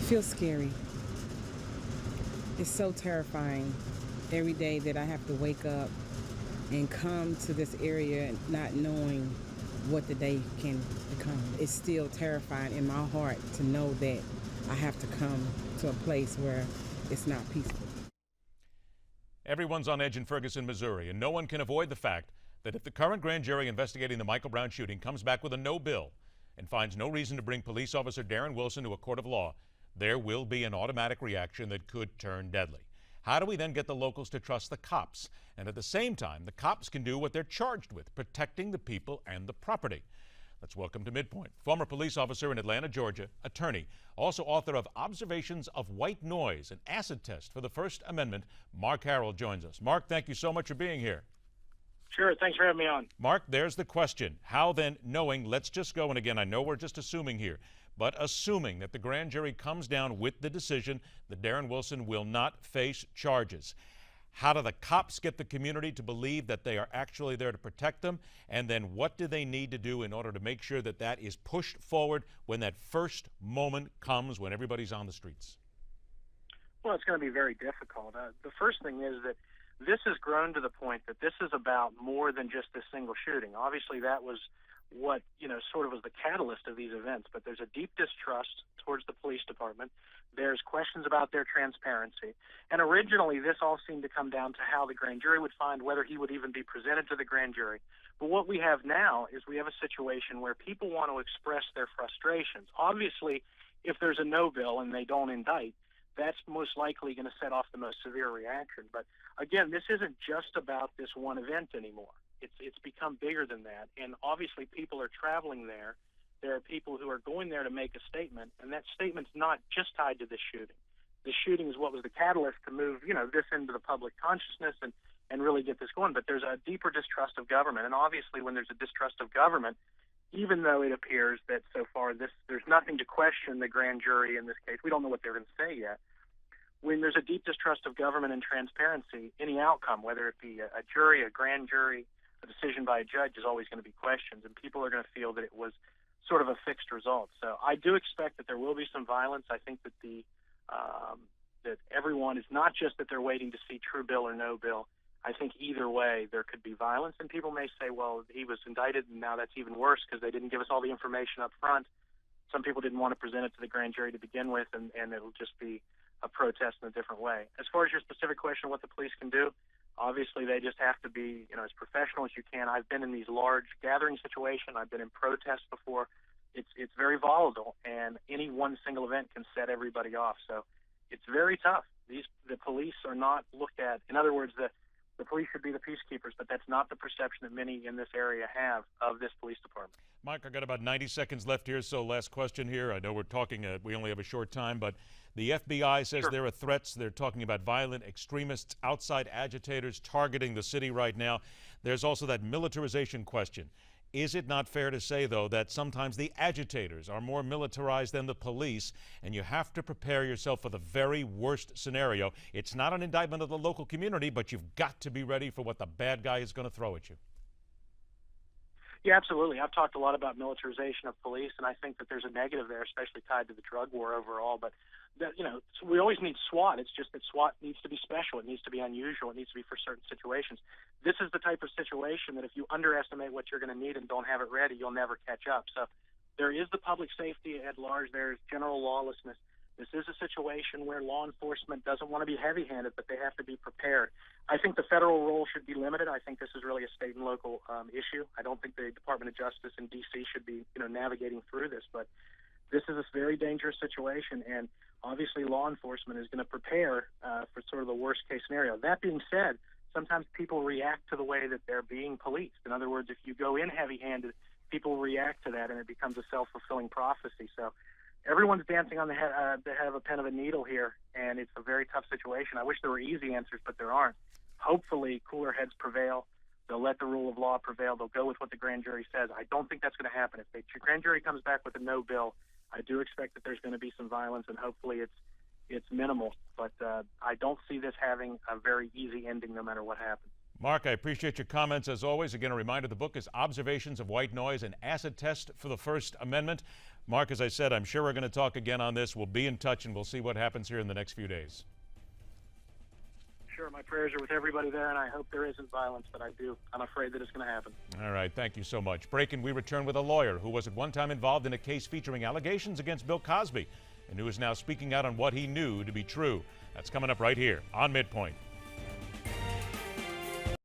feels scary. It's so terrifying every day that I have to wake up and come to this area not knowing what the day can become. It's still terrifying in my heart to know that I have to come to a place where it's not peaceful. Everyone's on edge in Ferguson, Missouri, and no one can avoid the fact that if the current grand jury investigating the Michael Brown shooting comes back with a no bill and finds no reason to bring police officer Darren Wilson to a court of law, there will be an automatic reaction that could turn deadly. How do we then get the locals to trust the cops? And at the same time, the cops can do what they're charged with, protecting the people and the property. Let's welcome to MidPoint, former police officer in Atlanta, Georgia, attorney, also author of Observations of White Noise, an acid test for the First Amendment. Marc Harrold joins us. Marc, thank you so much for being here. Sure, thanks for having me on. Marc, there's the question. How then, knowing, let's just go, and again, I know we're just assuming here, but assuming that the grand jury comes down with the decision that Darren Wilson will not face charges, how do the cops get the community to believe that they are actually there to protect them? And then what do they need to do in order to make sure that that is pushed forward when that first moment comes, when everybody's on the streets? Well, it's going to be very difficult. The first thing is that this has grown to the point that this is about more than just this single shooting. Obviously, that was what, sort of was the catalyst of these events, but there's a deep distrust towards the police department. There's questions about their transparency. And originally, this all seemed to come down to how the grand jury would find whether he would even be presented to the grand jury. But what we have now is we have a situation where people want to express their frustrations. Obviously, if there's a no bill and they don't indict, that's most likely going to set off the most severe reaction. But again, this isn't just about this one event anymore. It's become bigger than that. And obviously, people are traveling there. There are people who are going there to make a statement, and that statement's not just tied to the shooting. The shooting is what was the catalyst to move, this into the public consciousness and really get this going. But there's a deeper distrust of government. And obviously, when there's a distrust of government, even though it appears that so far there's nothing to question the grand jury in this case, we don't know what they're going to say yet. When there's a deep distrust of government and transparency, any outcome, whether it be a jury, a grand jury, a decision by a judge, is always going to be questioned, and people are going to feel that it was sort of a fixed result. So I do expect that there will be some violence. I think that that everyone is not just that they're waiting to see true bill or no bill. I think either way there could be violence, and people may say, well, he was indicted, and now that's even worse because they didn't give us all the information up front. Some people didn't want to present it to the grand jury to begin with, and it'll just be a protest in a different way. As far as your specific question of what the police can do, obviously they just have to be, as professional as you can. I've been in these large gathering situations. I've been in protests before. It's very volatile, and any one single event can set everybody off. So it's very tough. The police are not looked at. In other words, the police should be the peacekeepers, but that's not the perception that many in this area have of this police department. Mike, I've got about 90 seconds left here, so last question here. I know we're talking, we only have a short time, but the FBI says Sure. there are threats. They're talking about violent extremists, outside agitators targeting the city right now. There's also that militarization question. Is it not fair to say, though, that sometimes the agitators are more militarized than the police, and you have to prepare yourself for the very worst scenario? It's not an indictment of the local community, but you've got to be ready for what the bad guy is going to throw at you. Yeah, absolutely. I've talked a lot about militarization of police, and I think that there's a negative there, especially tied to the drug war overall. But so we always need SWAT. It's just that SWAT needs to be special. It needs to be unusual. It needs to be for certain situations. This is the type of situation that if you underestimate what you're going to need and don't have it ready, you'll never catch up. So there is the public safety at large. There's general lawlessness. This is a situation where law enforcement doesn't want to be heavy-handed, but they have to be prepared. I think the federal role should be limited. I think this is really a state and local issue. I don't think the Department of Justice in D.C. should be, navigating through this. But this is a very dangerous situation, and obviously law enforcement is going to prepare for sort of the worst-case scenario. That being said, sometimes people react to the way that they're being policed. In other words, if you go in heavy-handed, people react to that, and it becomes a self-fulfilling prophecy. So everyone's dancing on the head of a pen of a needle here, and it's a very tough situation. I wish there were easy answers, but there aren't. Hopefully, cooler heads prevail. They'll let the rule of law prevail. They'll go with what the grand jury says. I don't think that's going to happen. If the grand jury comes back with a no bill, I do expect that there's going to be some violence, and hopefully it's minimal. But I don't see this having a very easy ending no matter what happens. Marc, I appreciate your comments as always. Again, a reminder, the book is Observations of White Noise, an acid test for the First Amendment. Mark, as I said, I'm sure we're going to talk again on this. We'll be in touch, and we'll see what happens here in the next few days. Sure, my prayers are with everybody there, and I hope there isn't violence, but I'm afraid that it's going to happen. All right, thank you so much. Breaking, we return with a lawyer who was at one time involved in a case featuring allegations against Bill Cosby and who is now speaking out on what he knew to be true. That's coming up right here on MidPoint.